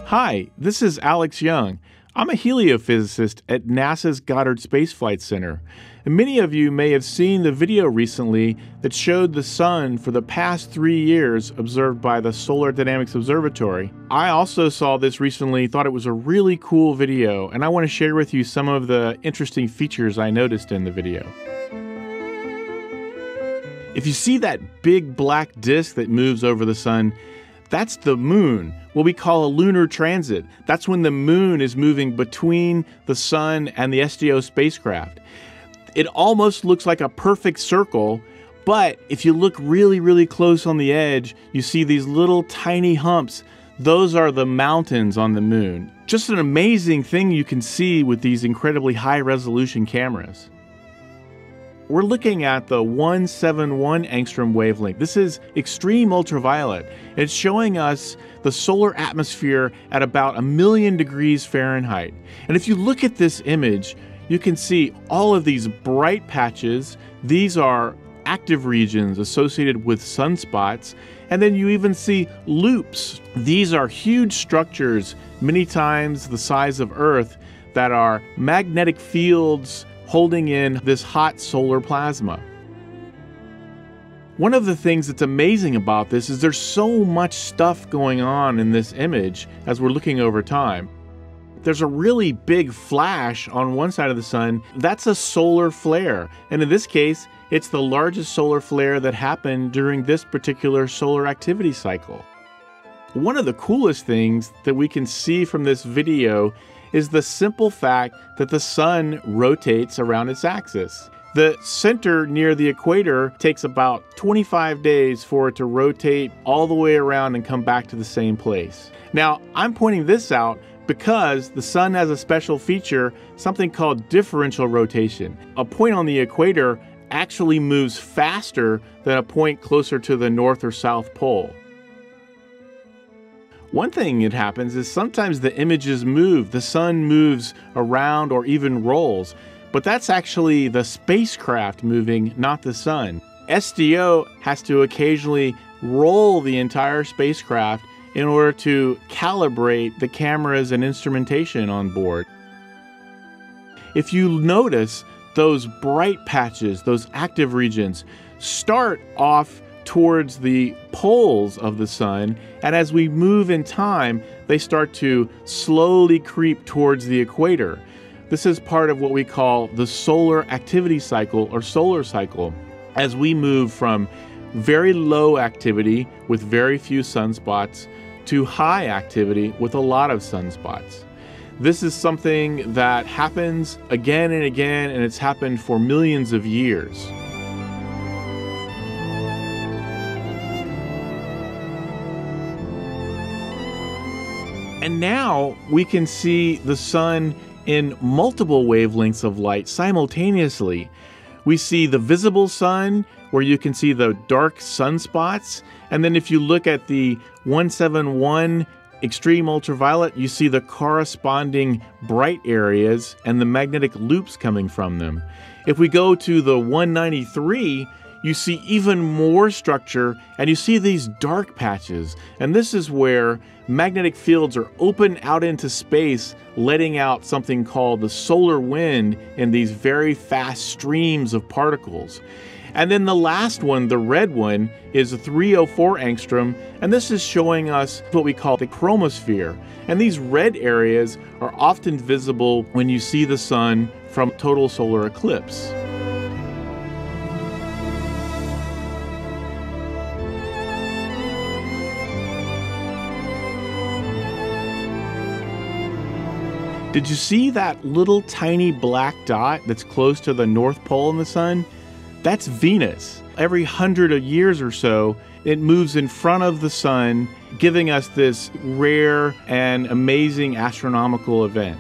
Hi, this is Alex Young. I'm a heliophysicist at NASA's Goddard Space Flight Center. And many of you may have seen the video recently that showed the sun for the past 3 years observed by the Solar Dynamics Observatory. I also saw this recently, thought it was a really cool video, and I want to share with you some of the interesting features I noticed in the video. If you see that big black disk that moves over the sun, that's the moon, what we call a lunar transit. That's when the moon is moving between the sun and the SDO spacecraft. It almost looks like a perfect circle, but if you look really, really close on the edge, you see these little tiny humps. Those are the mountains on the moon. Just an amazing thing you can see with these incredibly high-resolution cameras. We're looking at the 171 angstrom wavelength. This is extreme ultraviolet. It's showing us the solar atmosphere at about 1,000,000 degrees Fahrenheit. And if you look at this image, you can see all of these bright patches. These are active regions associated with sunspots. And then you even see loops. These are huge structures, many times the size of Earth, that are magnetic fields holding in this hot solar plasma. One of the things that's amazing about this is there's so much stuff going on in this image as we're looking over time. There's a really big flash on one side of the sun. That's a solar flare. And in this case, it's the largest solar flare that happened during this particular solar activity cycle. One of the coolest things that we can see from this video is the simple fact that the sun rotates around its axis. The center near the equator takes about 25 days for it to rotate all the way around and come back to the same place. Now, I'm pointing this out because the sun has a special feature, something called differential rotation. A point on the equator actually moves faster than a point closer to the north or south pole. One thing that happens is sometimes the images move, the sun moves around or even rolls, but that's actually the spacecraft moving, not the sun. SDO has to occasionally roll the entire spacecraft in order to calibrate the cameras and instrumentation on board. If you notice, those bright patches, those active regions, start off towards the poles of the sun, and as we move in time, they start to slowly creep towards the equator. This is part of what we call the solar activity cycle or solar cycle, as we move from very low activity with very few sunspots to high activity with a lot of sunspots. This is something that happens again and again, and it's happened for millions of years. And now we can see the sun in multiple wavelengths of light simultaneously. We see the visible sun, where you can see the dark sunspots. And then if you look at the 171 extreme ultraviolet, you see the corresponding bright areas and the magnetic loops coming from them. If we go to the 193, you see even more structure, and you see these dark patches. And this is where magnetic fields are open out into space, letting out something called the solar wind in these very fast streams of particles. And then the last one, the red one, is a 304 angstrom, and this is showing us what we call the chromosphere. And these red areas are often visible when you see the sun from total solar eclipse. Did you see that little tiny black dot that's close to the North Pole in the sun? That's Venus. Every 100 years or so, it moves in front of the sun, giving us this rare and amazing astronomical event.